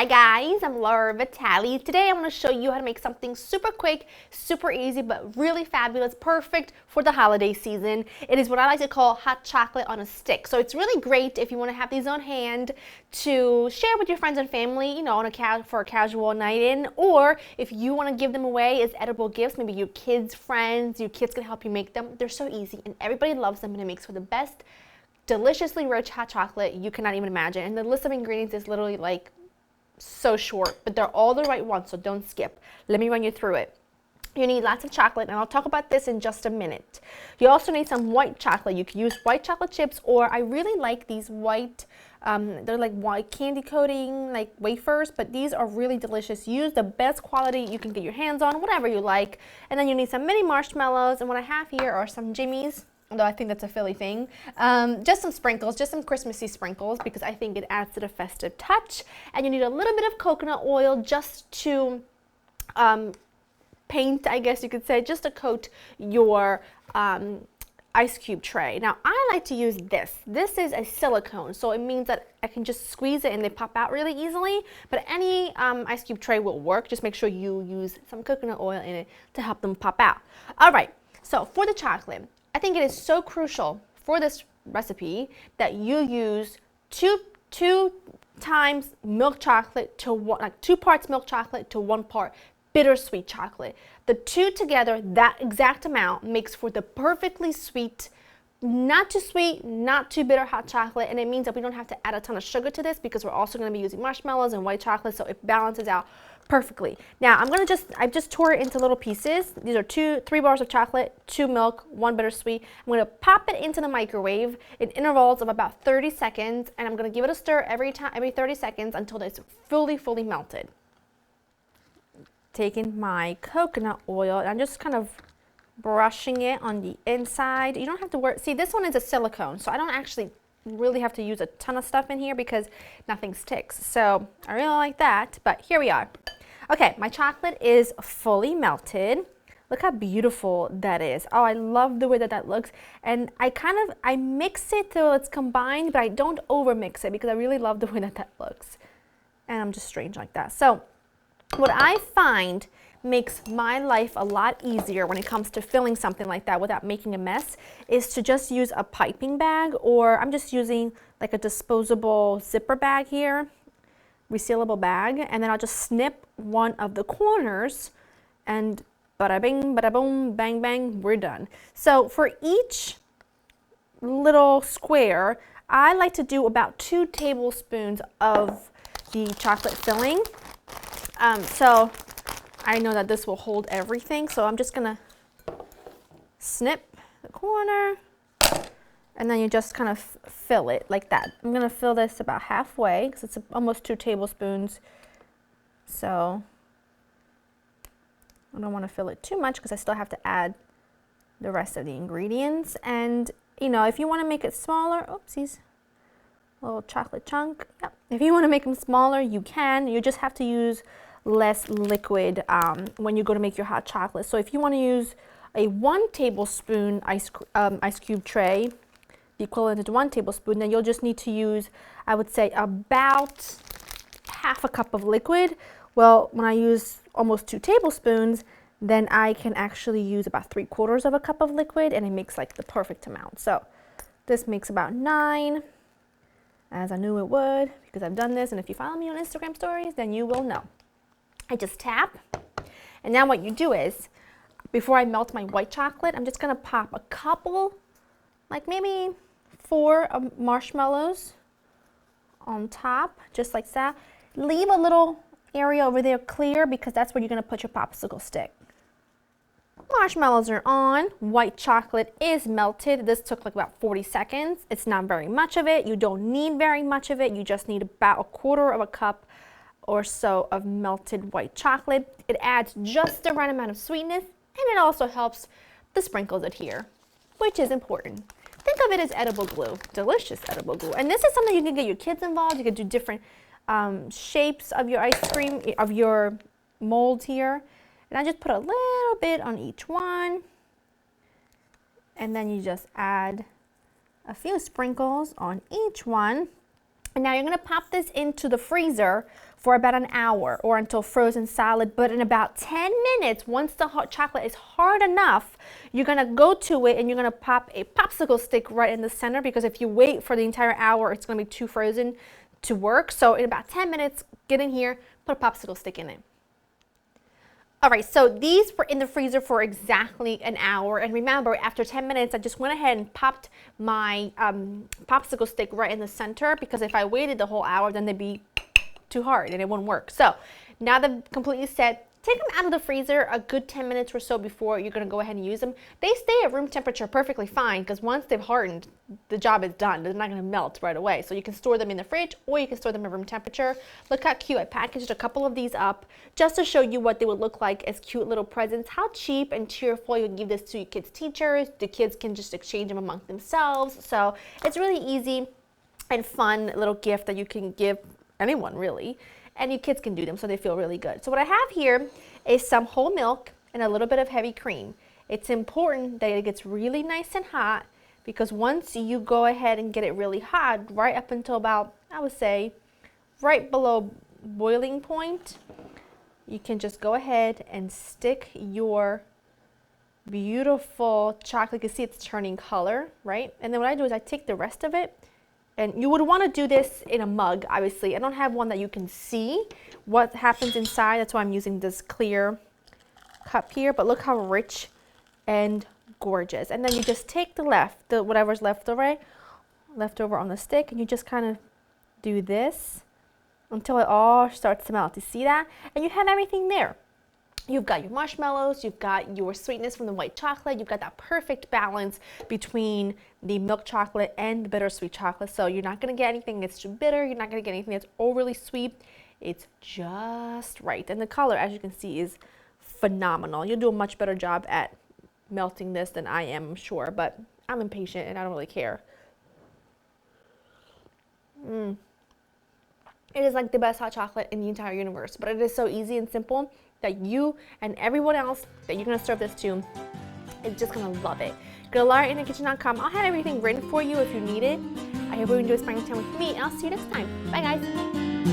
Hi guys, I'm Laura Vitale. Today I want to show you how to make something super quick, super easy, but really fabulous, perfect for the holiday season. It is what I like to call hot chocolate on a stick. So it's really great if you want to have these on hand to share with your friends and family, on for a casual night in, or if you want to give them away as edible gifts, maybe your kids' friends, your kids can help you make them. They're so easy and everybody loves them, and it makes for the best, deliciously rich hot chocolate you cannot even imagine. And the list of ingredients is literally like so short, but they're all the right ones, so don't skip. Let me run you through it. You need lots of chocolate, and I'll talk about this in just a minute. You also need some white chocolate. You can use white chocolate chips, or I really like these white, they're like white candy coating, like wafers, but these are really delicious. Use the best quality you can get your hands on, whatever you like. And then you need some mini marshmallows, and what I have here are some Jimmy's, although I think that's a Philly thing. Just some sprinkles, just some Christmassy sprinkles, because I think it adds to the festive touch. And you need a little bit of coconut oil just to paint, I guess you could say, just to coat your ice cube tray. Now, I like to use this. This is a silicone, so it means that I can just squeeze it and they pop out really easily, but any ice cube tray will work. Just make sure you use some coconut oil in it to help them pop out. All right, so for the chocolate, I think it is so crucial for this recipe that you use two times milk chocolate to one, like 2 parts milk chocolate to 1 part bittersweet chocolate. The two together, that exact amount, makes for the perfectly sweet, not too sweet, not too bitter hot chocolate, and it means that we don't have to add a ton of sugar to this because we're also going to be using marshmallows and white chocolate, so it balances out perfectly. Now I've just tore it into little pieces. These are 3 bars of chocolate, 2 milk, 1 bittersweet. I'm going to pop it into the microwave in intervals of about 30 seconds, and I'm going to give it a stir every 30 seconds until it's fully melted. Taking my coconut oil, and I'm just kind of brushing it on the inside. You don't have to worry. See, this one is a silicone, so I don't actually really have to use a ton of stuff in here because nothing sticks. So I really like that, but here we are. Okay, my chocolate is fully melted. Look how beautiful that is. Oh, I love the way that looks. And I mix it till it's combined, but I don't over mix it because I really love the way that looks. And I'm just strange like that. So what I find makes my life a lot easier when it comes to filling something like that without making a mess is to just use a piping bag, or I'm just using like a disposable zipper bag here, resealable bag, and then I'll just snip one of the corners and bada bing, bada boom, bang bang, we're done. So for each little square, I like to do about 2 tablespoons of the chocolate filling. So I know that this will hold everything, so I'm just gonna snip the corner, and then you just kind of fill it like that. I'm gonna fill this about halfway because it's almost 2 tablespoons. So I don't want to fill it too much because I still have to add the rest of the ingredients. And if you want to make it smaller, oopsies, little chocolate chunk. Yep. If you want to make them smaller, you can. You just have to use less liquid when you go to make your hot chocolate. So if you want to use a 1 tablespoon ice cube tray, the equivalent to 1 tablespoon, then you'll just need to use, I would say, about half a cup of liquid. Well, when I use almost 2 tablespoons, then I can actually use about 3/4 of a cup of liquid, and it makes like the perfect amount. So this makes about 9, as I knew it would because I've done this, and if you follow me on Instagram stories, then you will know. I just tap, and now what you do is, before I melt my white chocolate, I'm just gonna pop a couple, like maybe 4 marshmallows on top, just like that. Leave a little area over there clear because that's where you're gonna put your popsicle stick. Marshmallows are on, white chocolate is melted. This took like about 40 seconds. It's not very much of it. You don't need very much of it. You just need about 1/4 cup or so of melted white chocolate. It adds just the right amount of sweetness, and it also helps the sprinkles adhere, which is important. Think of it as edible glue, delicious edible glue. And this is something you can get your kids involved. You can do different shapes of your ice cream, of your molds here. And I just put a little bit on each one, and then you just add a few sprinkles on each one. And now you're going to pop this into the freezer for about an hour or until frozen solid, but in about 10 minutes, once the hot chocolate is hard enough, you're gonna go to it and you're gonna pop a popsicle stick right in the center, because if you wait for the entire hour, it's gonna be too frozen to work. So in about 10 minutes, get in here, put a popsicle stick in it. All right, so these were in the freezer for exactly an hour. And remember, after 10 minutes, I just went ahead and popped my popsicle stick right in the center, because if I waited the whole hour, then they'd be too hard and it wouldn't work. So now they're completely set. Take them out of the freezer a good 10 minutes or so before you're gonna go ahead and use them. They stay at room temperature perfectly fine, because once they've hardened, the job is done. They're not gonna melt right away. So you can store them in the fridge or you can store them at room temperature. Look how cute. I packaged a couple of these up just to show you what they would look like as cute little presents. How cheap and cheerful. You give this to your kids' teachers. The kids can just exchange them among themselves. So it's really easy and fun little gift that you can give anyone, really. And you kids can do them so they feel really good. So what I have here is some whole milk and a little bit of heavy cream. It's important that it gets really nice and hot, because once you go ahead and get it really hot, right up until about, I would say, right below boiling point, you can just go ahead and stick your beautiful chocolate. You can see it's turning color, right? And then what I do is I take the rest of it. And you would want to do this in a mug, obviously. I don't have one that you can see what happens inside. That's why I'm using this clear cup here. But look how rich and gorgeous. And then you just take the whatever's left over on the stick, and you just kind of do this until it all starts to melt. You see that? And you have everything there. You've got your marshmallows, you've got your sweetness from the white chocolate, you've got that perfect balance between the milk chocolate and the bittersweet chocolate. So you're not gonna get anything that's too bitter, you're not gonna get anything that's overly sweet. It's just right. And the color, as you can see, is phenomenal. You'll do a much better job at melting this than I am, I'm sure, but I'm impatient and I don't really care. It is like the best hot chocolate in the entire universe, but it is so easy and simple that you and everyone else that you're gonna serve this to is just gonna love it. Go to LauraInTheKitchen.com. I'll have everything written for you if you need it. I hope you enjoy spending time with me, and I'll see you next time. Bye, guys.